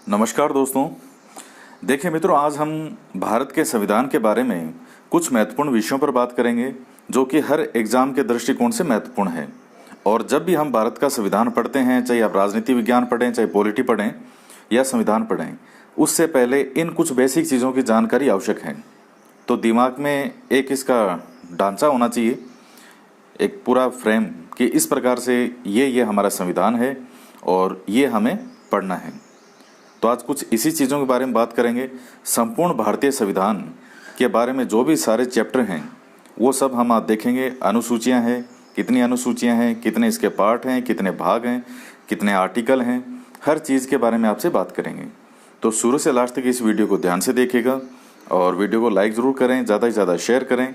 नमस्कार दोस्तों। देखिए मित्रों, आज हम भारत के संविधान के बारे में कुछ महत्वपूर्ण विषयों पर बात करेंगे जो कि हर एग्जाम के दृष्टिकोण से महत्वपूर्ण है। और जब भी हम भारत का संविधान पढ़ते हैं, चाहे आप राजनीति विज्ञान पढ़ें, चाहे पॉलिटी पढ़ें या संविधान पढ़ें, उससे पहले इन कुछ बेसिक चीज़ों की जानकारी आवश्यक है। तो दिमाग में एक इसका ढांचा होना चाहिए, एक पूरा फ्रेम कि इस प्रकार से ये हमारा संविधान है और ये हमें पढ़ना है। तो आज कुछ इसी चीज़ों के बारे में बात करेंगे। संपूर्ण भारतीय संविधान के बारे में जो भी सारे चैप्टर हैं वो सब हम आज देखेंगे। अनुसूचियां हैं, कितनी अनुसूचियां हैं, कितने इसके पार्ट हैं, कितने भाग हैं, कितने आर्टिकल हैं, हर चीज़ के बारे में आपसे बात करेंगे। तो शुरू से लास्ट तक इस वीडियो को ध्यान से देखिएगा और वीडियो को लाइक ज़रूर करें, ज़्यादा से ज़्यादा शेयर करें।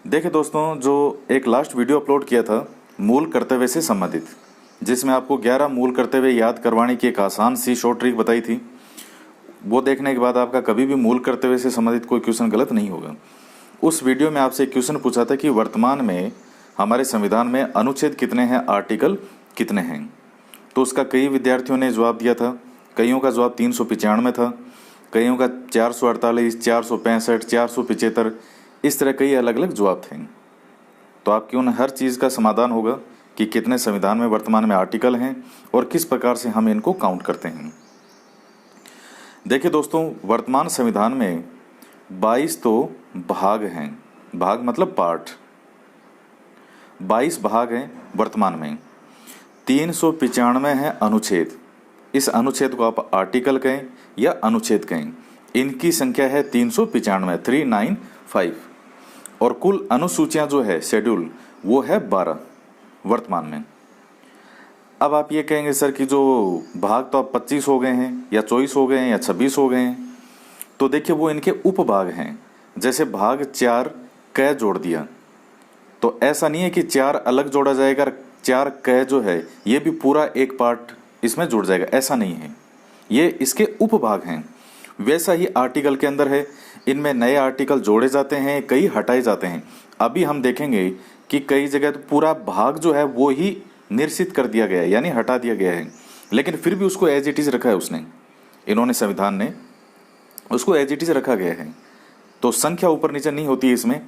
देखिए दोस्तों, जो एक लास्ट वीडियो अपलोड किया था मूल कर्तव्य से संबंधित, जिसमें आपको 11 मूल कर्तव्य याद करवाने की एक आसान सी शॉर्ट ट्रिक बताई थी, वो देखने के बाद आपका कभी भी मूल कर्तव्य से संबंधित कोई क्वेश्चन गलत नहीं होगा। उस वीडियो में आपसे एक क्वेश्चन पूछा था कि वर्तमान में हमारे संविधान में अनुच्छेद कितने हैं, आर्टिकल कितने हैं। तो उसका कई विद्यार्थियों ने जवाब दिया था। कईयों का जवाब 395 था, कईयों का 448, 465, 475, इस तरह कई अलग अलग जवाब थे। तो आपकी उन हर चीज़ का समाधान होगा कि कितने संविधान में वर्तमान में आर्टिकल हैं और किस प्रकार से हम इनको काउंट करते हैं। देखिए दोस्तों, वर्तमान संविधान में 22 तो भाग हैं। भाग मतलब पार्ट। 22 भाग हैं वर्तमान में। 395 है अनुच्छेद। इस अनुच्छेद को आप आर्टिकल कहें या अनुच्छेद कहें। इनकी संख्या है 395, 395। और कुल अनुसूचियां जो है, शेड्यूल, वो है 12 वर्तमान में। अब आप ये कहेंगे सर कि जो भाग तो अब 25 हो गए हैं या 24 हो गए हैं या 26 हो गए हैं। तो देखिए, वो इनके उपभाग हैं। जैसे भाग 4 क जोड़ दिया, तो ऐसा नहीं है कि 4 अलग जोड़ा जाएगा, 4 क जो है ये भी पूरा एक पार्ट इसमें जुड़ जाएगा, ऐसा नहीं है। ये इसके उपभाग हैं। वैसा ही आर्टिकल के अंदर है, इनमें नए आर्टिकल जोड़े जाते हैं, कई हटाए जाते हैं। अभी हम देखेंगे कि कई जगह तो पूरा भाग जो है वो ही निरसित कर दिया गया है, यानी हटा दिया गया है, लेकिन फिर भी उसको एज इट इज रखा है। इन्होंने संविधान ने उसको एज इट इज रखा गया है। तो संख्या ऊपर नीचे नहीं होती है इसमें।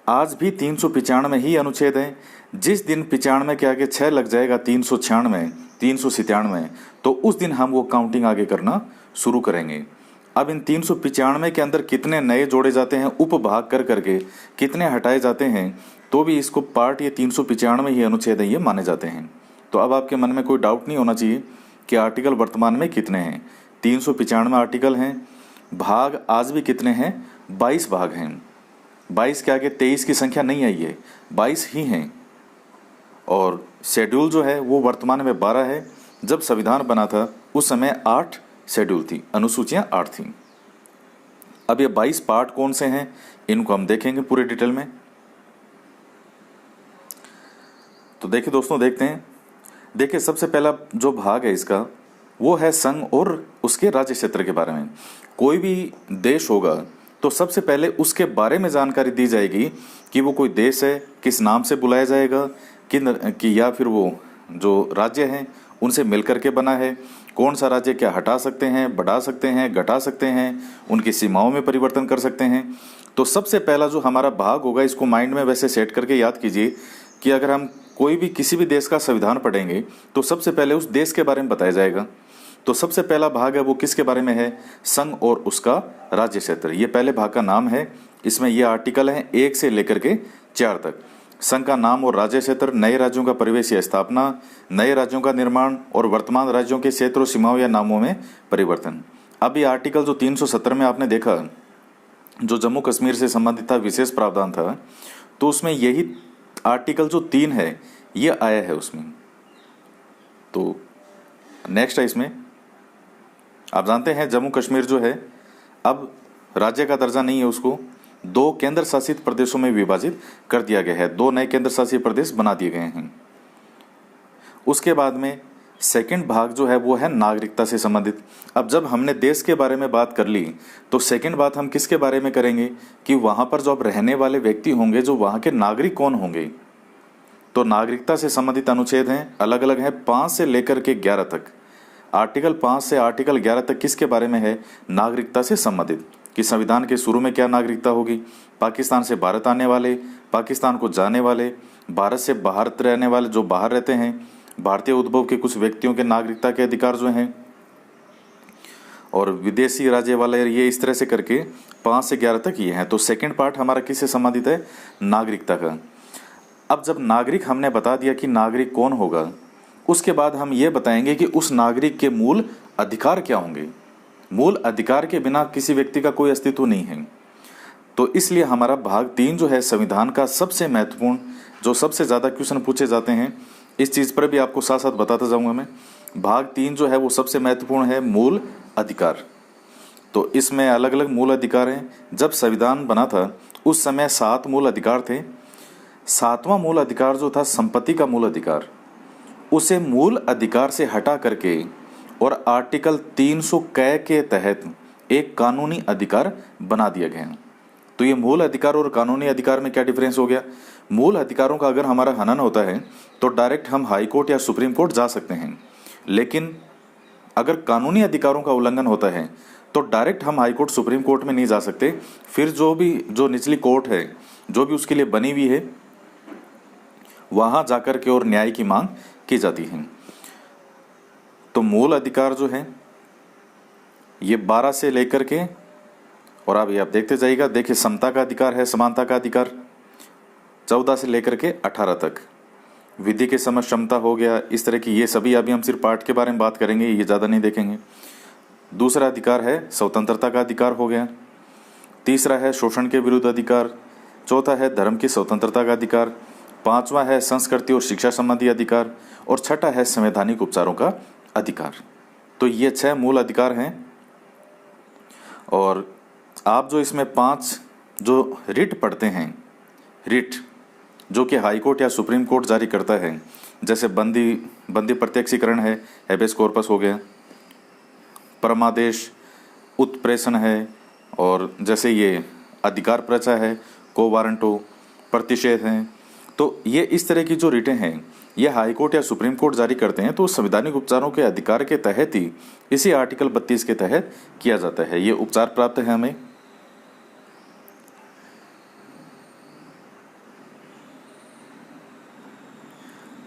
आज भी 395 ही अनुच्छेद है। जिस दिन 95 के आगे 6 लग जाएगा, 396, 397, तो उस दिन हम वो काउंटिंग आगे करना शुरू करेंगे। अब इन 395 के अंदर कितने नए जोड़े जाते हैं, उपभाग कर करके कितने हटाए जाते हैं, तो भी इसको पार्ट ये 395 ही अनुच्छेद है ये माने जाते हैं। तो अब आपके मन में कोई डाउट नहीं होना चाहिए कि आर्टिकल वर्तमान में कितने हैं। 395 आर्टिकल हैं। भाग आज भी कितने हैं, 22 भाग हैं। 22 के आगे 23 की संख्या नहीं आई है, 22 ही हैं। और शेड्यूल जो है वो वर्तमान में 12 है। जब संविधान बना था उस समय 8 शेड्यूल थी, अनुसूचियां 8 थी। अब ये 22 पार्ट कौन से हैं, इनको हम देखेंगे पूरे डिटेल में। तो देखिए दोस्तों, देखते हैं। देखिए, सबसे पहला जो भाग है इसका वो है संघ और उसके राज्य क्षेत्र के बारे में। कोई भी देश होगा तो सबसे पहले उसके बारे में जानकारी दी जाएगी कि वो कोई देश है, किस नाम से बुलाया जाएगा, कि या फिर वो जो राज्य हैं उनसे मिलकर के बना है, कौन सा राज्य क्या हटा सकते हैं, बढ़ा सकते हैं, घटा सकते हैं, उनकी सीमाओं में परिवर्तन कर सकते हैं। तो सबसे पहला जो हमारा भाग होगा, इसको माइंड में वैसे सेट करके याद कीजिए कि अगर हम कोई भी किसी भी देश का संविधान पढ़ेंगे तो सबसे पहले उस देश के बारे में बताया जाएगा। तो सबसे पहला भाग है वो किसके बारे में है, संघ और उसका राज्य क्षेत्र। ये पहले भाग का नाम है। इसमें ये आर्टिकल हैं 1 से लेकर के 4 तक। संघ का नाम और राज्य क्षेत्र, नए राज्यों का प्रवेश या स्थापना, नए राज्यों का निर्माण और वर्तमान राज्यों के क्षेत्रों, सीमाओं या नामों में परिवर्तन। अब ये आर्टिकल जो 370 में आपने देखा, जो जम्मू कश्मीर से संबंधित था, विशेष प्रावधान था, तो उसमें यही आर्टिकल जो 3 है ये आया है उसमें। तो नेक्स्ट है, इसमें आप जानते हैं जम्मू कश्मीर जो है अब राज्य का दर्जा नहीं है, उसको 2 केंद्र शासित प्रदेशों में विभाजित कर दिया गया है। 2 नए केंद्र शासित प्रदेश बना दिए गए हैं। उसके बाद में सेकंड भाग जो है वो है नागरिकता से संबंधित। अब जब हमने देश के बारे में बात कर ली तो सेकंड बात हम किसके बारे में करेंगे कि वहां पर जो अब रहने वाले व्यक्ति होंगे, जो वहां के नागरिक कौन होंगे। तो नागरिकता से संबंधित अनुच्छेद हैं, अलग अलग हैं, 5 से लेकर के 11 तक। आर्टिकल 5 से आर्टिकल 11 तक किसके बारे में है? नागरिकता से संबंधित, कि संविधान के शुरू में क्या नागरिकता होगी, पाकिस्तान से भारत आने वाले, पाकिस्तान को जाने वाले, भारत से बाहर रहने वाले, जो बाहर रहते हैं, भारतीय उद्भव के कुछ व्यक्तियों के नागरिकता के अधिकार जो हैं, और विदेशी राज्य वाले, ये इस तरह से करके 5 से 11 तक ये हैं। तो सेकंड पार्ट हमारा किससे संबंधित है? नागरिकता का। अब जब नागरिक हमने बता दिया कि नागरिक कौन होगा, उसके बाद हम ये बताएंगे कि उस नागरिक के मूल अधिकार क्या होंगे। मूल अधिकार के बिना किसी व्यक्ति का कोई अस्तित्व नहीं है। तो इसलिए हमारा भाग 3 जो है संविधान का सबसे महत्वपूर्ण, जो सबसे ज़्यादा क्वेश्चन पूछे जाते हैं, इस चीज़ पर भी आपको साथ साथ बताता जाऊंगा मैं। भाग 3 जो है वो सबसे महत्वपूर्ण है, मूल अधिकार। तो इसमें अलग अलग मूल अधिकार हैं। जब संविधान बना था उस समय 7 मूल अधिकार थे। 7वां मूल अधिकार जो था संपत्ति का मूल अधिकार, उसे मूल अधिकार से हटा करके और आर्टिकल 300 कै के तहत एक कानूनी अधिकार बना दिया गया। तो ये मूल अधिकार और कानूनी अधिकार में क्या डिफरेंस हो गया? मूल अधिकारों का अगर हमारा हनन होता है तो डायरेक्ट हम हाई कोर्ट या सुप्रीम कोर्ट जा सकते हैं, लेकिन अगर कानूनी अधिकारों का उल्लंघन होता है तो डायरेक्ट हम हाई कोर्ट सुप्रीम कोर्ट में नहीं जा सकते। फिर जो निचली कोर्ट है, जो भी उसके लिए बनी हुई है, वहां जाकर के और न्याय की मांग की जाती है। तो मूल अधिकार जो है ये 12 से लेकर के, और अभी आप देखते जाइएगा, देखिए समता का अधिकार है, समानता का अधिकार 14 से लेकर के 18 तक, विधि के समक्ष क्षमता हो गया, इस तरह की ये सभी। अभी हम सिर्फ पार्ट के बारे में बात करेंगे, ये ज़्यादा नहीं देखेंगे। दूसरा अधिकार है स्वतंत्रता का अधिकार हो गया। तीसरा है शोषण के विरुद्ध अधिकार। चौथा है धर्म की स्वतंत्रता का अधिकार। 5वां है संस्कृति और शिक्षा संबंधी अधिकार। और छठा है संवैधानिक उपचारों का अधिकार। तो ये 6 मूल अधिकार हैं। और आप जो इसमें 5 जो रिट पढ़ते हैं, रिट जो कि हाई कोर्ट या सुप्रीम कोर्ट जारी करता है, जैसे बंदी प्रत्यक्षीकरण है, हेबेस कॉर्पस हो गया, परमादेश, उत्प्रेषण है, और जैसे ये अधिकार प्रचा है, को वारंटो, प्रतिषेध हैं। तो ये इस तरह की जो रिटें हैं ये हाई कोर्ट या सुप्रीम कोर्ट जारी करते हैं। तो संवैधानिक उपचारों के अधिकार के तहत ही इसी आर्टिकल 32 के तहत किया जाता है, ये उपचार प्राप्त है हमें।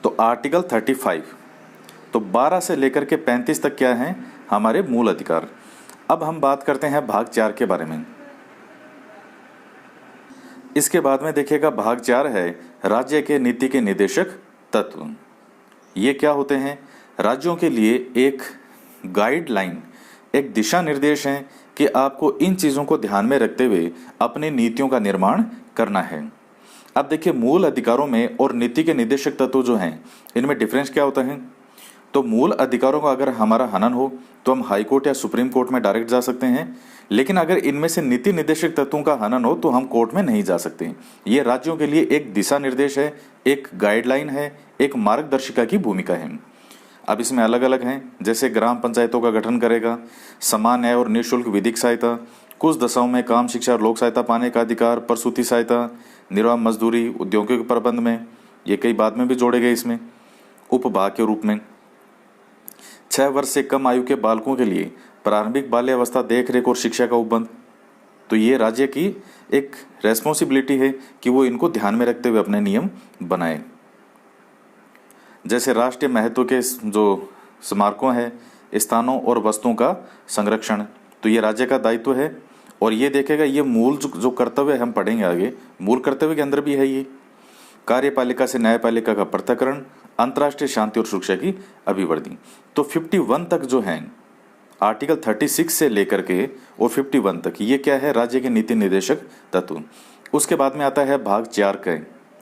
तो आर्टिकल 35, तो 12 से लेकर के 35 तक क्या है? हमारे मूल अधिकार। अब हम बात करते हैं भाग 4 के बारे में। इसके बाद में देखिएगा भाग 4 है राज्य के नीति के निर्देशक तत्व। ये क्या होते हैं? राज्यों के लिए एक गाइडलाइन, एक दिशा निर्देश है कि आपको इन चीज़ों को ध्यान में रखते हुए अपनी नीतियों का निर्माण करना है। अब देखिए मूल अधिकारों में और नीति के निर्देशक तत्व जो हैं, इनमें डिफरेंस क्या होता है? तो मूल अधिकारों का अगर हमारा हनन हो तो हम हाई कोर्ट या सुप्रीम कोर्ट में डायरेक्ट जा सकते हैं, लेकिन अगर इनमें से नीति निर्देशक तत्वों का हनन हो तो हम कोर्ट में नहीं जा सकते। ये राज्यों के लिए एक दिशा निर्देश है, एक गाइडलाइन है, एक मार्गदर्शिका की भूमिका है। अब इसमें अलग अलग हैं, जैसे ग्राम पंचायतों का गठन करेगा, समान न्याय और निःशुल्क विधिक सहायता, कुछ दशाओं में काम, शिक्षा और लोक सहायता पाने का अधिकार, प्रसूति सहायता, निर्वाह मजदूरी, उद्योगों के प्रबंध में, ये कई बाद में भी जोड़े गए इसमें उपभाग के रूप में। 6 वर्ष से कम आयु के बालकों के लिए प्रारंभिक बाल्यावस्था देखरेख और शिक्षा का उपबंध। तो ये राज्य की एक रेस्पॉन्सिबिलिटी है कि वो इनको ध्यान में रखते हुए अपने नियम बनाए। जैसे राष्ट्रीय महत्व के जो स्मारकों हैं, स्थानों और वस्तुओं का संरक्षण, तो ये राज्य का दायित्व है। और ये देखेगा, ये मूल जो कर्तव्य हम पढ़ेंगे आगे, मूल कर्तव्य के अंदर भी है ये कार्यपालिका से न्यायपालिका का पृथक्करण, अंतर्राष्ट्रीय शांति और सुरक्षा की अभिवृद्धि। तो 51 तक जो है आर्टिकल 36 से लेकर के और 51 तक ये क्या है? राज्य के नीति निर्देशक तत्व। उसके बाद में आता है भाग 4 का,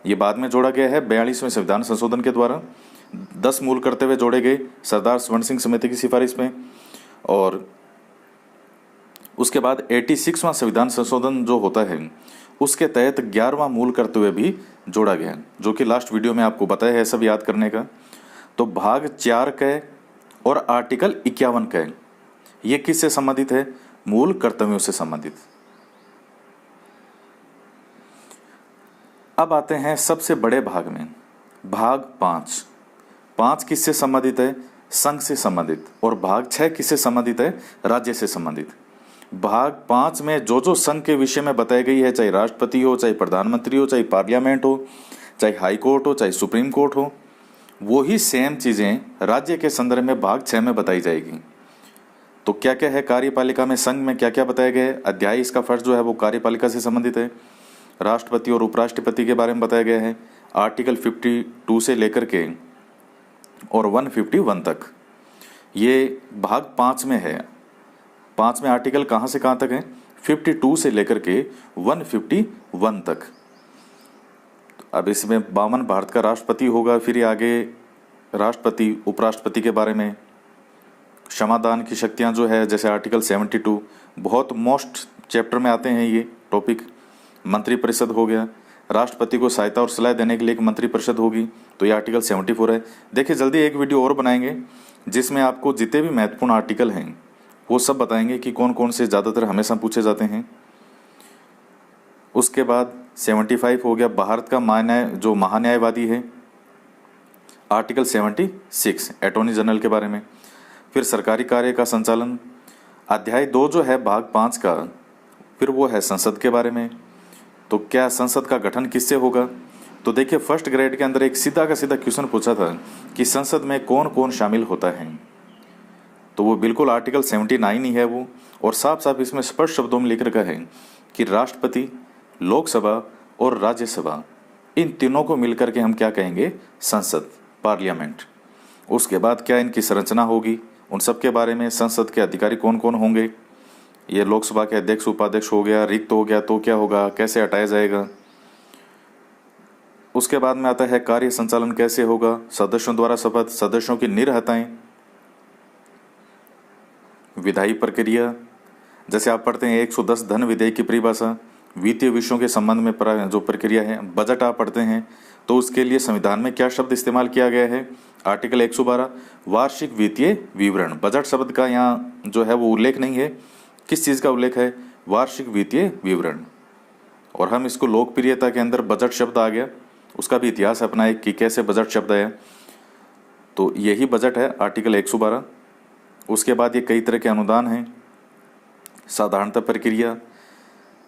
ये बाद में जोड़ा गया है 42वें संविधान संशोधन के द्वारा। 10 मूल कर्तव्य जोड़े गए सरदार स्वर्ण सिंह समिति की सिफारिश में। और उसके बाद 86वां संविधान संशोधन जो होता है उसके तहत 11वां मूल कर्तव्य भी जोड़ा गया, जो कि लास्ट वीडियो में आपको बताया है सब याद करने का। तो भाग 4 का और आर्टिकल 51 का ये किससे संबंधित है? मूल कर्तव्यों से संबंधित। अब आते हैं सबसे बड़े भाग में, भाग 5। 5 किससे संबंधित है? संघ से संबंधित, और भाग 6 किससे संबंधित है? राज्य से संबंधित। भाग 5 में जो जो संघ के विषय में बताई गई है, चाहे राष्ट्रपति हो, चाहे प्रधानमंत्री हो, चाहे पार्लियामेंट हो, चाहे हाई कोर्ट हो, चाहे सुप्रीम कोर्ट हो, वो ही सेम चीजें राज्य के संदर्भ में भाग 6 में बताई जाएगी। तो क्या क्या है कार्यपालिका में, संघ में क्या क्या बताया गया है? अध्याय इसका फर्स्ट जो है वो कार्यपालिका से संबंधित है। राष्ट्रपति और उपराष्ट्रपति के बारे में बताया गया है, आर्टिकल 52 से लेकर के और 151 तक। ये भाग 5 में है। 5 में आर्टिकल कहाँ से कहाँ तक है? 52 से लेकर के 151 तक। अब इसमें 52 भारत का राष्ट्रपति होगा, फिर आगे राष्ट्रपति उपराष्ट्रपति के बारे में, क्षमादान की शक्तियां जो है जैसे आर्टिकल 72, बहुत मोस्ट चैप्टर में आते हैं ये टॉपिक। मंत्रिपरिषद हो गया, राष्ट्रपति को सहायता और सलाह देने के लिए एक मंत्रिपरिषद होगी, तो ये आर्टिकल 74 है। देखिए जल्दी एक वीडियो और बनाएंगे जिसमें आपको जितने भी महत्वपूर्ण आर्टिकल हैं वो सब बताएंगे कि कौन कौन से ज़्यादातर हमेशा पूछे जाते हैं। उसके बाद 75 हो गया, भारत का महान्यायवादी है, आर्टिकल 76 अटॉर्नी जनरल के बारे में। फिर सरकारी कार्य का संचालन, अध्याय 2 जो है भाग 5 का, फिर वो है संसद के बारे में। तो क्या संसद का गठन किससे होगा? तो देखिए फर्स्ट ग्रेड के अंदर एक सीधा का सीधा क्वेश्चन पूछा था कि संसद में कौन कौन शामिल होता है, तो वो बिल्कुल आर्टिकल 79 ही है वो, और साफ साफ इसमें स्पष्ट शब्दों में लिख रखा है कि राष्ट्रपति, लोकसभा और राज्यसभा, इन तीनों को मिलकर के हम क्या कहेंगे? संसद, पार्लियामेंट। उसके बाद क्या इनकी संरचना होगी, उन सब के बारे में, संसद के अधिकारी कौन कौन होंगे, ये लोकसभा के अध्यक्ष उपाध्यक्ष हो गया, रिक्त हो गया तो क्या होगा, कैसे हटाया जाएगा। उसके बाद में आता है कार्य संचालन कैसे होगा, सदस्यों द्वारा शपथ, सदस्यों की निर्हताएं, विधायी प्रक्रिया, जैसे आप पढ़ते हैं 110 धन विधेयक की परिभाषा, वित्तीय विषयों के संबंध में जो प्रक्रिया है। बजट आप पढ़ते हैं तो उसके लिए संविधान में क्या शब्द इस्तेमाल किया गया है? आर्टिकल 112 वार्षिक वित्तीय विवरण। बजट शब्द का यहाँ जो है वो उल्लेख नहीं है, किस चीज़ का उल्लेख है? वार्षिक वित्तीय विवरण। और हम इसको लोकप्रियता के अंदर बजट शब्द आ गया, उसका भी इतिहास अपना है कि कैसे बजट शब्द आया। तो यही बजट है, आर्टिकल 112। उसके बाद ये कई तरह के अनुदान हैं, साधारणता प्रक्रिया,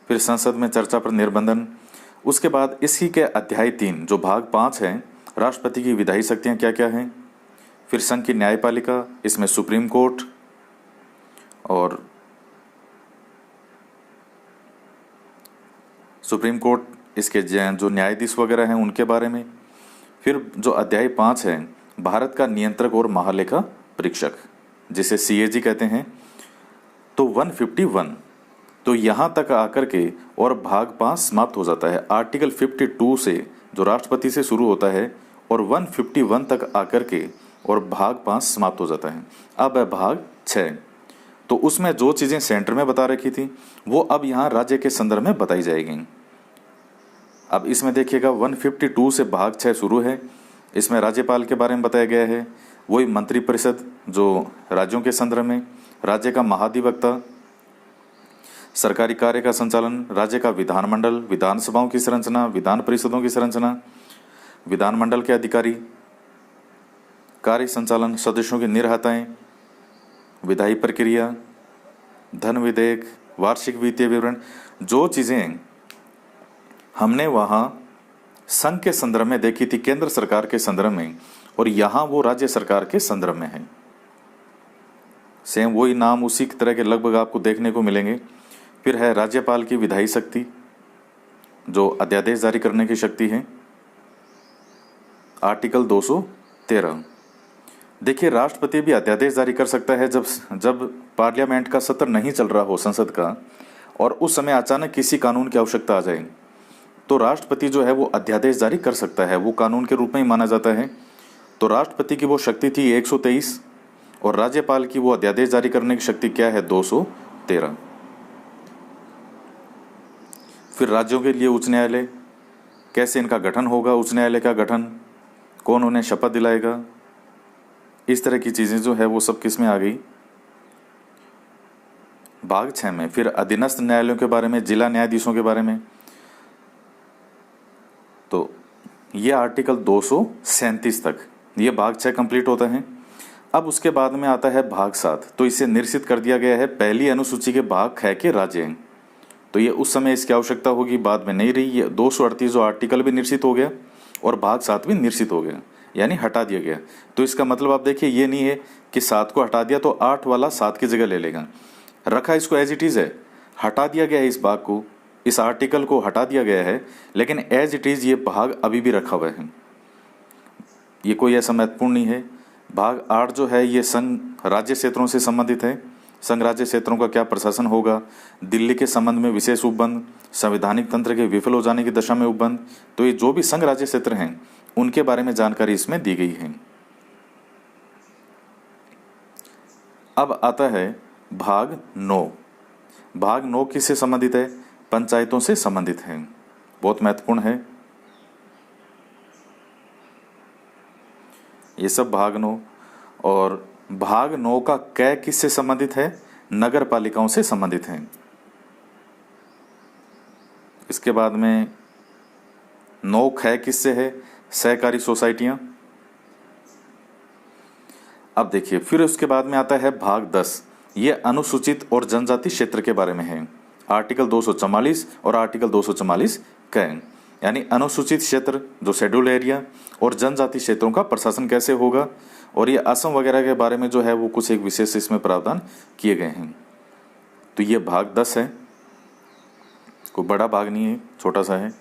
फिर संसद में चर्चा पर निर्बंधन। उसके बाद इसी के अध्याय 3 जो भाग 5 है, राष्ट्रपति की विधायी शक्तियाँ क्या क्या हैं। फिर संघ की न्यायपालिका, इसमें सुप्रीम कोर्ट और इसके जो न्यायाधीश वगैरह हैं उनके बारे में। फिर जो अध्याय 5 है, भारत का नियंत्रक और महालेखा परीक्षक, जिसे CAG कहते हैं, तो 151, तो यहाँ तक आकर के और भाग 5 समाप्त हो जाता है। आर्टिकल 52 से जो राष्ट्रपति से शुरू होता है और 151 तक आकर के और भाग 5 समाप्त हो जाता है। अब है भाग 6, तो उसमें जो चीज़ें सेंटर में बता रखी थी वो अब यहाँ राज्य के संदर्भ में बताई जाएगी। अब इसमें देखिएगा 152 से भाग 6 शुरू है, इसमें राज्यपाल के बारे में बताया गया है, वही मंत्रिपरिषद जो राज्यों के संदर्भ में, राज्य का महाधिवक्ता, सरकारी कार्य का संचालन, राज्य का विधानमंडल, विधानसभाओं की संरचना, विधान परिषदों की संरचना, विधानमंडल के अधिकारी, कार्य संचालन, सदस्यों की निर्हताएं, विधायी प्रक्रिया, धन विधेयक, वार्षिक वित्तीय विवरण। जो चीज़ें हमने वहाँ संघ के संदर्भ में देखी थी, केंद्र सरकार के संदर्भ में, और यहाँ वो राज्य सरकार के संदर्भ में है। सेम वही नाम उसी तरह के लगभग आपको देखने को मिलेंगे। फिर है राज्यपाल की विधायी शक्ति, जो अध्यादेश जारी करने की शक्ति है, आर्टिकल 213। देखिए राष्ट्रपति भी अध्यादेश जारी कर सकता है जब पार्लियामेंट का सत्र नहीं चल रहा हो संसद का, और उस समय अचानक किसी कानून की आवश्यकता आ जाए, तो राष्ट्रपति जो है वो अध्यादेश जारी कर सकता है, वो कानून के रूप में ही माना जाता है। तो राष्ट्रपति की वो शक्ति थी 123, और राज्यपाल की वो अध्यादेश जारी करने की शक्ति क्या है? 213। फिर राज्यों के लिए उच्च न्यायालय, कैसे इनका गठन होगा, उच्च न्यायालय का गठन, कौन उन्हें शपथ दिलाएगा, इस तरह की चीज़ें जो है वो सब किस में आ गई? भाग 6 में। फिर अधीनस्थ न्यायालयों के बारे में, जिला न्यायाधीशों के बारे में, तो ये आर्टिकल 237 तक ये भाग 6 कंप्लीट होता है। अब उसके बाद में आता है भाग 7। तो इसे निश्चित कर दिया गया है पहली अनुसूची के भाग ख के राज्य। तो ये उस समय इसकी आवश्यकता होगी, बाद में नहीं रही। ये 238 जो आर्टिकल भी निश्चित हो गया और भाग 7 भी निश्चित हो गया, यानी हटा दिया गया। तो इसका मतलब आप देखिए, ये नहीं है कि 7 को हटा दिया तो 8 वाला 7 की जगह ले लेगा। रखा इसको एज इट इज़ है, हटा दिया गया है इस भाग को, इस आर्टिकल को हटा दिया गया है, लेकिन एज इट इज़ ये भाग अभी भी रखा हुआ है। ये कोई ऐसा महत्वपूर्ण नहीं है। भाग 8 जो है ये संघ राज्य क्षेत्रों से संबंधित है। संघ राज्य क्षेत्रों का क्या प्रशासन होगा, दिल्ली के संबंध में विशेष उपबंध, संवैधानिक तंत्र के विफल हो जाने की दशा में उपबंध। तो ये जो भी संघ राज्य क्षेत्र हैं उनके बारे में जानकारी इसमें दी गई है। अब आता है भाग 9। भाग 9 किससे संबंधित है? पंचायतों से संबंधित है, बहुत महत्वपूर्ण है ये सब भाग 9। और भाग 9 का कै किससे संबंधित है? नगर पालिकाओं से संबंधित है। इसके बाद में 9 ख किससे है? सहकारी सोसाइटियां। अब देखिए, फिर उसके बाद में आता है भाग 10। ये अनुसूचित और जनजाति क्षेत्र के बारे में है। आर्टिकल 244 और आर्टिकल 244 क, यानी अनुसूचित क्षेत्र जो शेड्यूल एरिया और जनजाति क्षेत्रों का प्रशासन कैसे होगा, और ये असम वगैरह के बारे में जो है वो कुछ एक विशेष इसमें प्रावधान किए गए हैं। तो ये भाग 10 है, कोई बड़ा भाग नहीं है, छोटा सा है।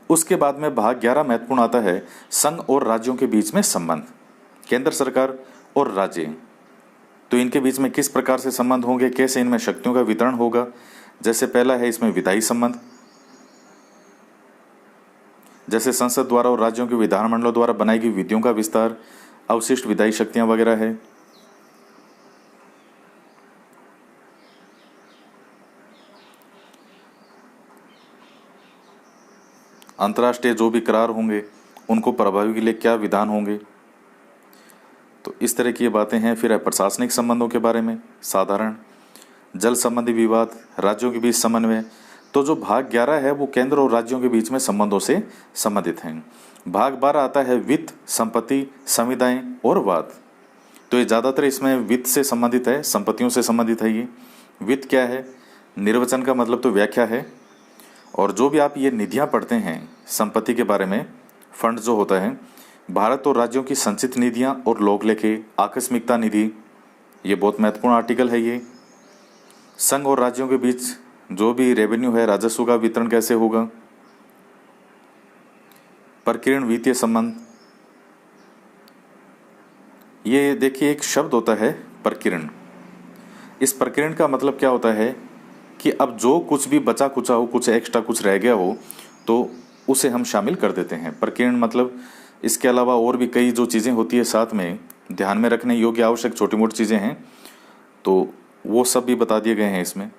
उसके बाद में भाग 11 महत्वपूर्ण आता है, संघ और राज्यों के बीच में संबंध। केंद्र सरकार और राज्य, तो इनके बीच में किस प्रकार से संबंध होंगे, कैसे इनमें शक्तियों का वितरण होगा। जैसे पहला है इसमें विधायी संबंध, जैसे संसद द्वारा और राज्यों के विधानमंडलों द्वारा बनाई गई विधियों का विस्तार, अवशिष्ट विधायी शक्तियां वगैरह है। अंतर्राष्ट्रीय जो भी करार होंगे उनको प्रभावी के लिए क्या विधान होंगे, तो इस तरह की ये बातें हैं। फिर है प्रशासनिक संबंधों के बारे में, साधारण जल संबंधी विवाद, राज्यों के बीच समन्वय। तो जो भाग 11 है वो केंद्र और राज्यों के बीच में संबंधों से संबंधित हैं। भाग 12 आता है वित्त, संपत्ति, संविदाएं और वाद। तो ये ज़्यादातर इसमें वित्त से संबंधित है, संपत्तियों से संबंधित है। ये वित्त क्या है? निर्वचन का मतलब तो व्याख्या है। और जो भी आप ये निधियां पढ़ते हैं संपत्ति के बारे में, फंड जो होता है, भारत और राज्यों की संचित निधियां और लोक लेखे, आकस्मिकता निधि, ये बहुत महत्वपूर्ण आर्टिकल है। ये संघ और राज्यों के बीच जो भी रेवेन्यू है, राजस्व का वितरण कैसे होगा। प्रकीर्ण वित्तीय संबंध, ये देखिए एक शब्द होता है प्रकीर्ण। इस प्रकीर्ण का मतलब क्या होता है कि अब जो कुछ भी बचा कुचा हो, कुछ एक्स्ट्रा कुछ रह गया हो, तो उसे हम शामिल कर देते हैं। प्रकीर्ण मतलब इसके अलावा और भी कई जो चीज़ें होती है साथ में ध्यान में रखने योग्य आवश्यक छोटी मोटी चीज़ें हैं, तो वो सब भी बता दिए गए हैं इसमें।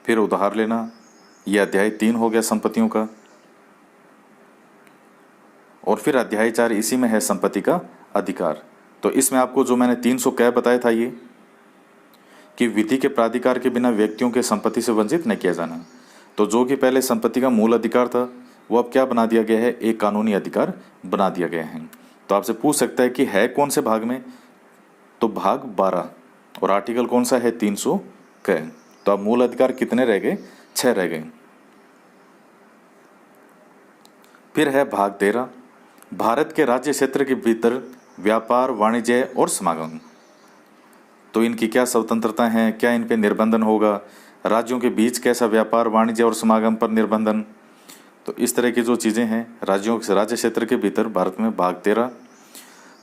फिर उधार लेना, यह अध्याय 3 हो गया संपत्तियों का। और फिर अध्याय 4 इसी में है संपत्ति का अधिकार। तो इसमें आपको जो मैंने 300 कै बताया था, ये कि विधि के प्राधिकार के बिना व्यक्तियों के संपत्ति से वंचित नहीं किया जाना। तो जो कि पहले संपत्ति का मूल अधिकार था, वो अब क्या बना दिया गया है? एक कानूनी अधिकार बना दिया गया है। तो आपसे पूछ सकता है कि है कौन से भाग में, तो भाग 12 और आर्टिकल कौन सा है? 300 कै। तो अब मूल अधिकार कितने रह गए? 6 रह गए। फिर है भाग 13, भारत के राज्य क्षेत्र के भीतर व्यापार, वाणिज्य और समागम। तो इनकी क्या स्वतंत्रता है, क्या इन पे निर्बंधन होगा, राज्यों के बीच कैसा व्यापार, वाणिज्य और समागम पर निर्बंधन। तो इस तरह की जो चीज़ें हैं राज्य क्षेत्र के भीतर भारत में। भाग 13।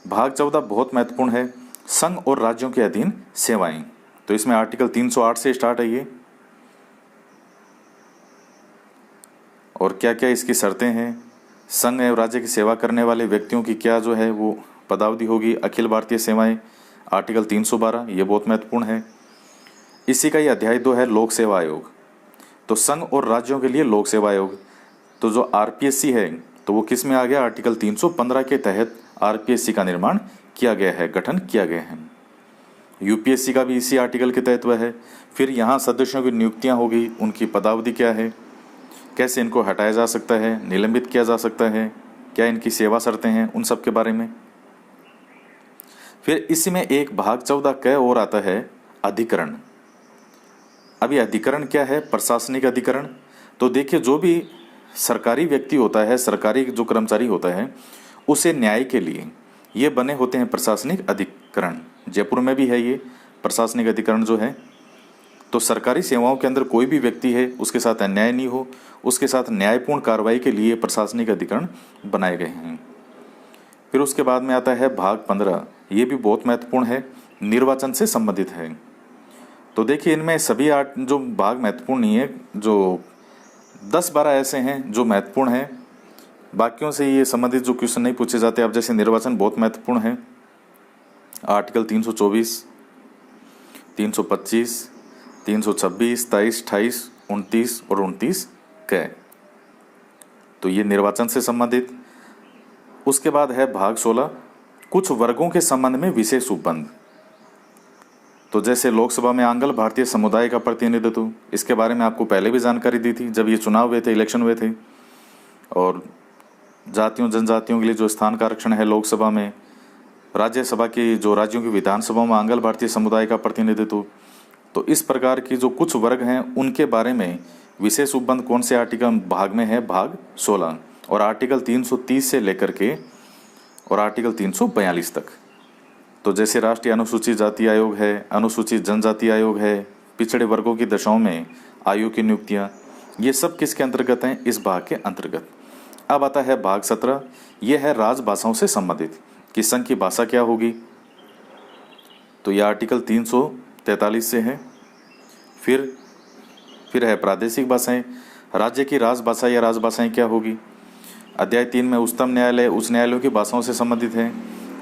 भाग 14 बहुत महत्वपूर्ण है, संघ और राज्यों के अधीन सेवाएं। तो इसमें आर्टिकल 308 से स्टार्ट है ये, और क्या क्या इसकी शर्तें हैं। संघ एवं राज्य की सेवा करने वाले व्यक्तियों की क्या जो है वो पदावधि होगी। अखिल भारतीय सेवाएं, आर्टिकल 312, ये बहुत महत्वपूर्ण है। इसी का ये अध्याय 2 है लोक सेवा आयोग। तो संघ और राज्यों के लिए लोक सेवा आयोग, तो जो आरपीएससी है तो वो किस में आ गया? आर्टिकल 315 के तहत आरपीएससी का निर्माण किया गया है, गठन किया गया है। यूपीएससी का भी इसी आर्टिकल के तहत वह है। फिर यहाँ सदस्यों की नियुक्तियाँ होगी, उनकी पदावधि क्या है, कैसे इनको हटाया जा सकता है, निलंबित किया जा सकता है, क्या इनकी सेवा शर्तें हैं, उन सब के बारे में। फिर इसमें एक भाग 14 क और आता है अधिकरण। अभी अधिकरण क्या है? प्रशासनिक अधिकरण। तो देखिए, जो भी सरकारी व्यक्ति होता है, सरकारी जो कर्मचारी होता है, उसे न्याय के लिए ये बने होते हैं प्रशासनिक अधिकरण। जयपुर में भी है ये प्रशासनिक अधिकरण जो है। तो सरकारी सेवाओं के अंदर कोई भी व्यक्ति है, उसके साथ अन्याय नहीं हो, उसके साथ न्यायपूर्ण कार्रवाई के लिए प्रशासनिक अधिकरण बनाए गए हैं। फिर उसके बाद में आता है भाग 15। ये भी बहुत महत्वपूर्ण है, निर्वाचन से संबंधित है। तो देखिए, इनमें सभी 8 जो भाग महत्वपूर्ण नहीं है, जो 10-12 ऐसे हैं जो महत्वपूर्ण हैं। बाकियों से ये संबंधित जो क्वेश्चन नहीं पूछे जाते, अब जैसे निर्वाचन बहुत महत्वपूर्ण है। आर्टिकल 324, 325, 326, 23, 28, 29 और 29 क। तो ये निर्वाचन से संबंधित। उसके बाद है भाग 16, कुछ वर्गों के संबंध में विशेष उपबंध। तो जैसे लोकसभा में आंग्ल भारतीय समुदाय का प्रतिनिधित्व, इसके बारे में आपको पहले भी जानकारी दी थी जब ये चुनाव हुए थे, इलेक्शन हुए थे। और जातियों जनजातियों के लिए जो स्थान का आरक्षण है लोकसभा में, राज्यसभा की जो राज्यों की विधानसभाओं में आंग्ल भारतीय समुदाय का प्रतिनिधित्व। तो इस प्रकार की जो कुछ वर्ग हैं उनके बारे में विशेष उपबंध कौन से आर्टिकल भाग में है? भाग 16 और आर्टिकल 330 से लेकर के और आर्टिकल 342 तक। तो जैसे राष्ट्रीय अनुसूचित जाति आयोग है, अनुसूचित जनजाति आयोग है, पिछड़े वर्गों की दशाओं में आयोग की नियुक्तियां, ये सब किसके अंतर्गत हैं? इस भाग के अंतर्गत। अब आता है भाग 17। यह है राजभाषाओं से संबंधित कि संघ की भाषा क्या होगी। तो यह आर्टिकल 343 से है। फिर है प्रादेशिक भाषाएं, राज्य की राजभाषा या राजभाषाएं क्या होगी। अध्याय 3 में उच्चतम न्यायालय उच्च न्यायालयों की भाषाओं से संबंधित है।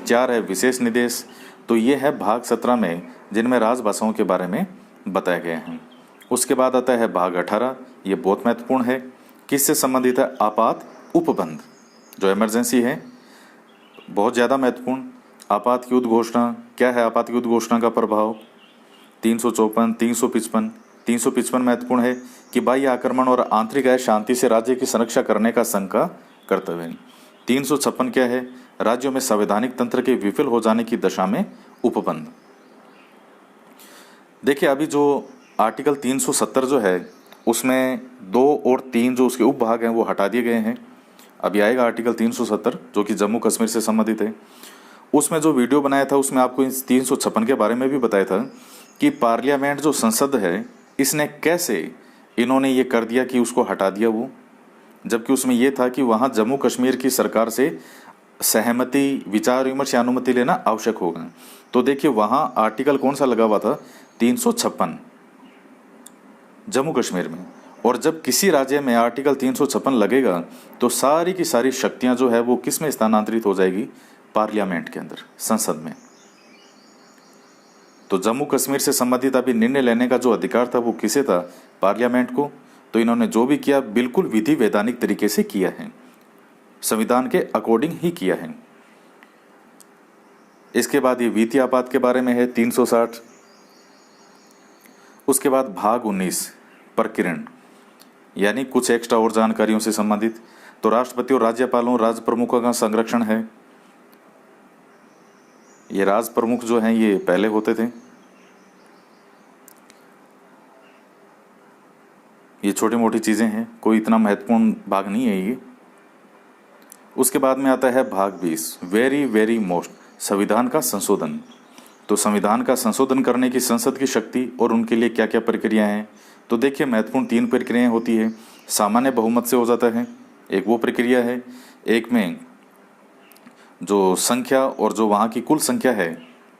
4 है विशेष निर्देश। तो ये है भाग 17 में, जिनमें राजभाषाओं के बारे में बताए गए हैं। उसके बाद आता है भाग 18। ये बहुत महत्वपूर्ण है, किससे संबंधित है? आपात उपबंध, जो इमरजेंसी है, बहुत ज़्यादा महत्वपूर्ण। आपात की उद्घोषणा क्या है? आपात की उद्घोषणा का प्रभाव 354, 355। 355 महत्वपूर्ण है कि बाह्य आक्रमण और आंतरिक शांति से राज्य की संरक्षा करने का संघ का कर्तव्य है। 356 क्या है? राज्यों में संवैधानिक तंत्र के विफल हो जाने की दशा में उपबंध। देखिए, अभी जो आर्टिकल 370 जो है उसमें 2 और 3 जो उसके उपभाग हैं वो हटा दिए गए हैं। अभी आएगा आर्टिकल 370 जो कि जम्मू कश्मीर से संबंधित है। उसमें जो वीडियो बनाया था उसमें आपको इस 356 के बारे में भी बताया था कि पार्लियामेंट जो संसद है इसने कैसे इन्होंने ये कर दिया कि उसको हटा दिया वो, जबकि उसमें ये था कि वहाँ जम्मू कश्मीर की सरकार से सहमति, विचार विमर्श या अनुमति लेना आवश्यक होगा। तो देखिए, वहाँ आर्टिकल कौन सा लगा हुआ था? 356 जम्मू कश्मीर में। और जब किसी राज्य में आर्टिकल 356 लगेगा तो सारी की सारी शक्तियां जो है वो किस में स्थानांतरित हो जाएगी? पार्लियामेंट के अंदर, संसद में। तो जम्मू कश्मीर से संबंधित अभी निर्णय लेने का जो अधिकार था वो किसे था? पार्लियामेंट को। तो इन्होंने जो भी किया बिल्कुल विधि वैधानिक तरीके से किया है, संविधान के अकॉर्डिंग ही किया है। इसके बाद ये वित्तीय आपात के बारे में है 360। उसके बाद भाग 19 प्रकीर्ण, यानी कुछ एक्स्ट्रा और जानकारियों से संबंधित। तो राष्ट्रपति और राज्यपालों, राज्य प्रमुखों का संरक्षण है। ये राज प्रमुख जो हैं ये पहले होते थे। ये छोटी मोटी चीजें हैं, कोई इतना महत्वपूर्ण भाग नहीं है ये। उसके बाद में आता है भाग 20, वेरी वेरी मोस्ट, संविधान का संशोधन। तो संविधान का संशोधन करने की संसद की शक्ति और उनके लिए क्या क्या प्रक्रिया हैं। तो देखिए, महत्वपूर्ण 3 प्रक्रियाएं होती है। सामान्य बहुमत से हो जाता है, एक वो प्रक्रिया है। एक में जो संख्या और जो वहाँ की कुल संख्या है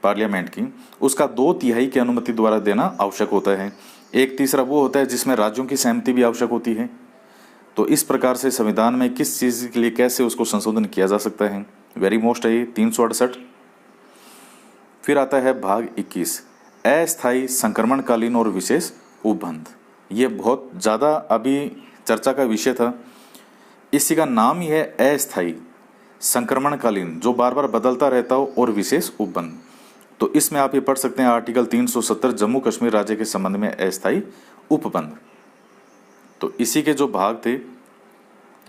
पार्लियामेंट की, उसका 2/3 की अनुमति द्वारा देना आवश्यक होता है। एक तीसरा वो होता है जिसमें राज्यों की सहमति भी आवश्यक होती है। तो इस प्रकार से संविधान में किस चीज़ के लिए कैसे उसको संशोधन किया जा सकता है, वेरी मोस्ट है ये 368। फिर आता है भाग 21, अस्थायी, संक्रमणकालीन और विशेष उपबंध। ये बहुत ज़्यादा अभी चर्चा का विषय था। इसी का नाम ही है अस्थायी, संक्रमणकालीन, जो बार बार बदलता रहता हो, और विशेष उपबंध। तो इसमें आप ये पढ़ सकते हैं आर्टिकल 370 जम्मू कश्मीर राज्य के संबंध में अस्थायी उपबंध। तो इसी के जो भाग थे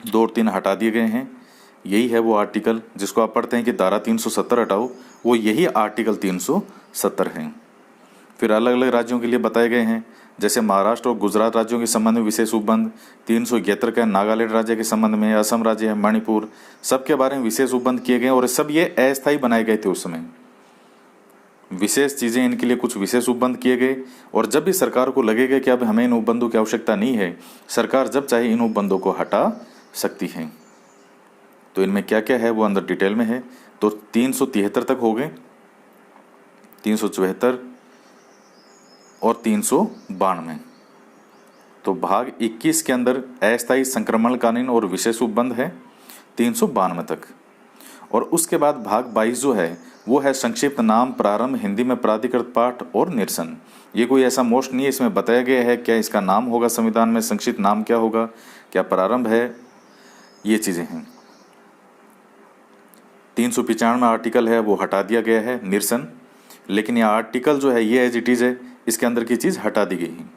2 और 3 हटा दिए गए हैं। यही है वो आर्टिकल जिसको आप पढ़ते हैं कि धारा 370 हटाओ, वो यही आर्टिकल 370 है। फिर अलग अलग राज्यों के लिए बताए गए हैं, जैसे महाराष्ट्र और गुजरात राज्यों के संबंध में विशेष उपबंध 371 का, नागालैंड राज्य के संबंध में, असम राज्य है, मणिपुर, सबके बारे में विशेष उपबंध किए गए और सब ये अस्थायी बनाए गए थे उस समय। विशेष चीज़ें इनके लिए कुछ विशेष उपबंध किए गए और जब भी सरकार को लगेगा कि अब हमें इन उपबंधों की आवश्यकता नहीं है, सरकार जब चाहे इन उपबंधों को हटा सकती है। तो इनमें क्या क्या है वो अंदर डिटेल में है। तो 373 तक हो गए, 374 और 392। तो भाग 21 के अंदर अस्थायी संक्रमण कानून और विशेष उपबंध है 392 तक। और उसके बाद भाग 22 जो है वो है संक्षिप्त नाम, प्रारंभ, हिंदी में प्राधिकृत पाठ और निरसन। ये कोई ऐसा मोस्ट नहीं है, इसमें बताया गया है क्या इसका नाम होगा संविधान में, संक्षिप्त नाम क्या होगा, क्या प्रारंभ है, ये चीज़ें हैं। 395 आर्टिकल है वो हटा दिया गया है, निरसन, लेकिन ये आर्टिकल जो है ये एज इट इज़ है, इसके अंदर की चीज़ हटा दी गई है।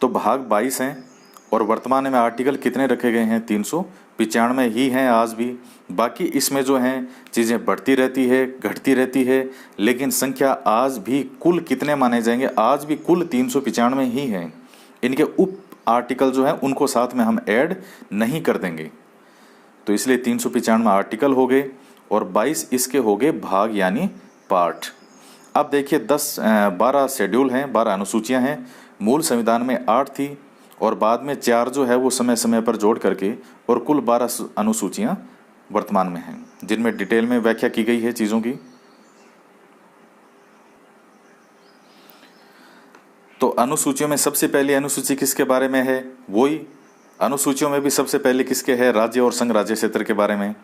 तो भाग 22 हैं और वर्तमान में आर्टिकल कितने रखे गए हैं, 395 ही हैं आज भी। बाकी इसमें जो हैं चीज़ें बढ़ती रहती है, घटती रहती है, लेकिन संख्या आज भी कुल कितने माने जाएंगे, आज भी कुल 395 ही हैं। इनके उप आर्टिकल जो हैं उनको साथ में हम ऐड नहीं कर देंगे। तो इसलिए 395 आर्टिकल हो गए और 22 इसके हो गए भाग यानी पार्ट। अब देखिए 12 शेड्यूल हैं, 12 अनुसूचियां हैं। मूल संविधान में 8 थी और बाद में 4 जो है वो समय समय पर जोड़ करके और कुल 12 अनुसूचियां वर्तमान में हैं, जिनमें डिटेल में व्याख्या की गई है चीज़ों की। तो अनुसूचियों में सबसे पहली अनुसूची किसके बारे में है, वही अनुसूचियों में भी सबसे पहले किसके है, राज्य और संघ राज्य क्षेत्र के बारे में।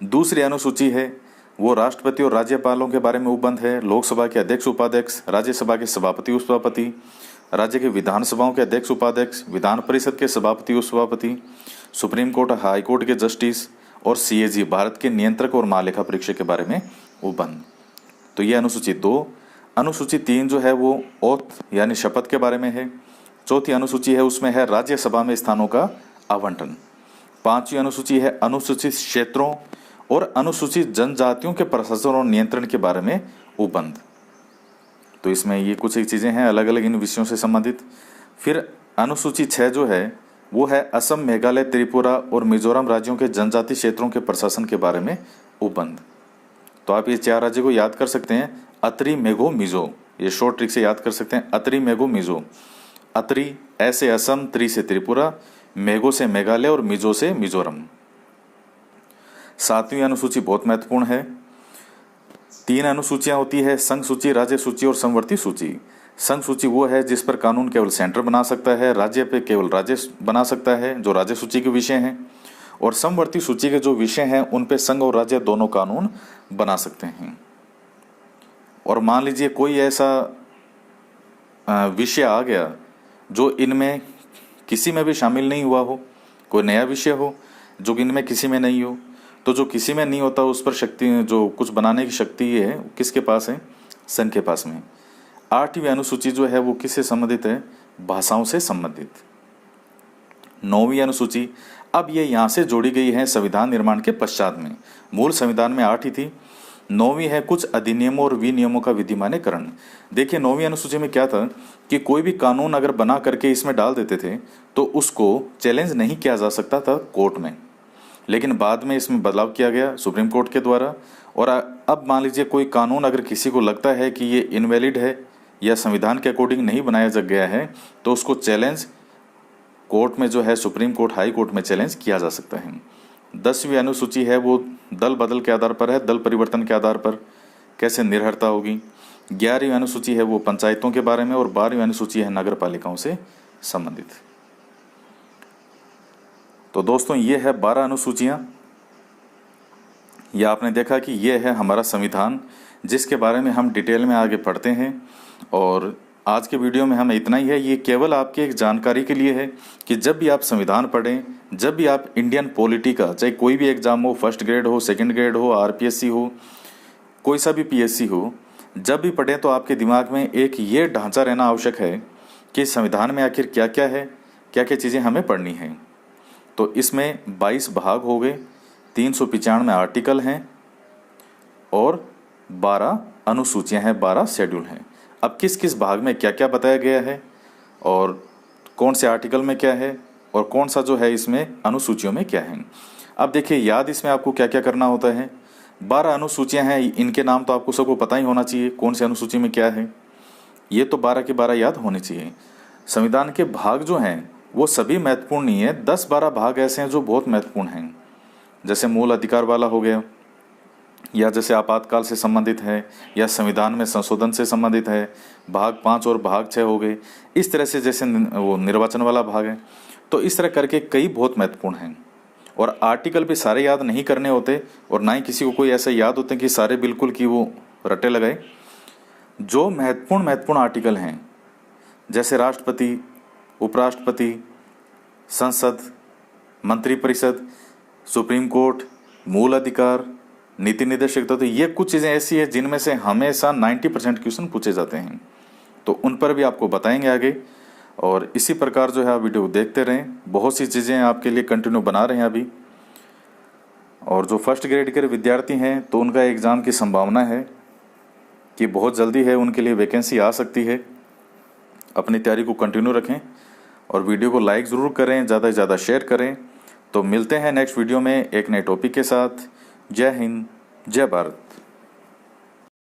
दूसरी अनुसूची है वो राष्ट्रपति और राज्यपालों के बारे में उपबंध है, लोकसभा के अध्यक्ष उपाध्यक्ष, राज्यसभा के सभापति उपसभापति, राज्य के विधानसभाओं के अध्यक्ष उपाध्यक्ष, विधान परिषद के सभापति उपसभापति, सुप्रीम कोर्ट हाई कोर्ट के जस्टिस और सीएजी भारत के नियंत्रक और महालेखा परीक्षक के बारे में उपबंध। तो ये अनुसूची 2। अनुसूची 3 जो है वो ओथ यानी शपथ के बारे में है। चौथी अनुसूची है उसमें है राज्यसभा में स्थानों का आवंटन। 5वीं अनुसूची है अनुसूचित क्षेत्रों और अनुसूचित जनजातियों के प्रशासन और नियंत्रण के बारे में उपबंध। तो इसमें ये कुछ एक चीज़ें हैं अलग अलग इन विषयों से संबंधित। फिर अनुसूची 6 जो है वो है असम, मेघालय, त्रिपुरा और मिजोरम राज्यों के जनजाति क्षेत्रों के प्रशासन के बारे में उपबंध। तो आप ये 4 राज्यों को याद कर सकते हैं, अत्री, मेघो, मिजो, ये शॉर्ट ट्रिक से याद कर सकते हैं, अत्री, मेघो, मिजो। अत्री ऐसे असम, त्रि से त्रिपुरा, मेघो से मेघालय और मिजो से मिजोरम। 7वीं अनुसूची बहुत महत्वपूर्ण है। 3 अनुसूचियां होती है, संघ सूची, राज्य सूची और समवर्ती सूची। संघ सूची वो है जिस पर कानून केवल सेंटर बना सकता है, राज्य पे केवल राज्य बना सकता है जो राज्य सूची के विषय हैं, और समवर्ती सूची के जो विषय हैं उन पे संघ और राज्य दोनों कानून बना सकते हैं। और मान लीजिए कोई ऐसा विषय आ गया जो इनमें किसी में भी शामिल नहीं हुआ हो, कोई नया विषय हो जो इनमें किसी में नहीं हो, तो जो किसी में नहीं होता उस पर शक्ति, जो कुछ बनाने की शक्ति है किसके पास है, संघ के पास में। 8वीं अनुसूची जो है वो किससे संबंधित है, भाषाओं से संबंधित। 9वीं अनुसूची अब ये यहाँ से जोड़ी गई है संविधान निर्माण के पश्चात में। मूल संविधान में 8 ही थी। 9वीं है कुछ अधिनियमों और विनियमों का विधिमान्यकरण। देखिए 9वीं अनुसूची में क्या था कि कोई भी कानून अगर बना करके इसमें डाल देते थे तो उसको चैलेंज नहीं किया जा सकता था कोर्ट में, लेकिन बाद में इसमें बदलाव किया गया सुप्रीम कोर्ट के द्वारा। और अब मान लीजिए कोई कानून अगर किसी को लगता है कि ये इनवैलिड है या संविधान के अकॉर्डिंग नहीं बनाया जा गया है तो उसको चैलेंज कोर्ट में जो है सुप्रीम कोर्ट, हाई कोर्ट में चैलेंज किया जा सकता है। 10वीं अनुसूची है वो दल बदल के आधार पर है, दल परिवर्तन के आधार पर कैसे निर्भरता होगी। 11वीं अनुसूची है वो पंचायतों के बारे में और 12वीं अनुसूची है नगर पालिकाओं से संबंधित। तो दोस्तों ये है 12 अनुसूचियां। यह आपने देखा कि ये है हमारा संविधान जिसके बारे में हम डिटेल में आगे पढ़ते हैं। और आज के वीडियो में हमें इतना ही है। ये केवल आपकी एक जानकारी के लिए है कि जब भी आप संविधान पढ़ें, जब भी आप इंडियन पॉलिटी का चाहे कोई भी एग्जाम हो, फर्स्ट ग्रेड हो, सेकंड ग्रेड हो, आरपीएससी हो, कोई सा भी पीएससी हो, जब भी पढ़ें तो आपके दिमाग में एक ये ढांचा रहना आवश्यक है कि संविधान में आखिर क्या क्या है, क्या क्या चीज़ें हमें पढ़नी हैं। तो इसमें 22 भाग हो गए, 395 आर्टिकल हैं और 12 अनुसूचियां हैं, 12 शेड्यूल हैं। अब किस किस भाग में क्या क्या बताया गया है और कौन से आर्टिकल में क्या है और कौन सा जो है इसमें अनुसूचियों में क्या है। अब देखिए, याद इसमें आपको क्या क्या करना होता है। 12 अनुसूचियां हैं, इनके नाम तो आपको सबको पता ही होना चाहिए कौन सी अनुसूची में क्या है। ये तो 12 के 12 याद होने चाहिए। संविधान के भाग जो हैं वो सभी महत्वपूर्ण नहीं है, 10-12 भाग ऐसे हैं जो बहुत महत्वपूर्ण हैं। जैसे मूल अधिकार वाला हो गया, या जैसे आपातकाल से संबंधित है, या संविधान में संशोधन से संबंधित है, भाग 5 और भाग 6 हो गए। इस तरह से जैसे वो निर्वाचन वाला भाग है, तो इस तरह करके कई बहुत महत्वपूर्ण हैं। और आर्टिकल भी सारे याद नहीं करने होते और ना ही किसी को कोई ऐसा याद होते हैं कि सारे बिल्कुल कि वो रटे लगाए। जो महत्वपूर्ण आर्टिकल हैं, जैसे राष्ट्रपति, उपराष्ट्रपति, संसद, मंत्रिपरिषद, सुप्रीम कोर्ट, मूल अधिकार, नीति निर्देशक तत्व, तो ये कुछ चीज़ें ऐसी है जिनमें से हमेशा 90% क्वेश्चन पूछे जाते हैं, तो उन पर भी आपको बताएंगे आगे। और इसी प्रकार जो है आप वीडियो देखते रहें, बहुत सी चीज़ें आपके लिए कंटिन्यू बना रहे हैं अभी। और जो फर्स्ट ग्रेड के विद्यार्थी हैं तो उनका एग्ज़ाम की संभावना है कि बहुत जल्दी है, उनके लिए वैकेंसी आ सकती है। अपनी तैयारी को कंटिन्यू रखें और वीडियो को लाइक ज़रूर करें, ज़्यादा से ज़्यादा शेयर करें। तो मिलते हैं नेक्स्ट वीडियो में एक नए टॉपिक के साथ। जय हिंद, जय भारत।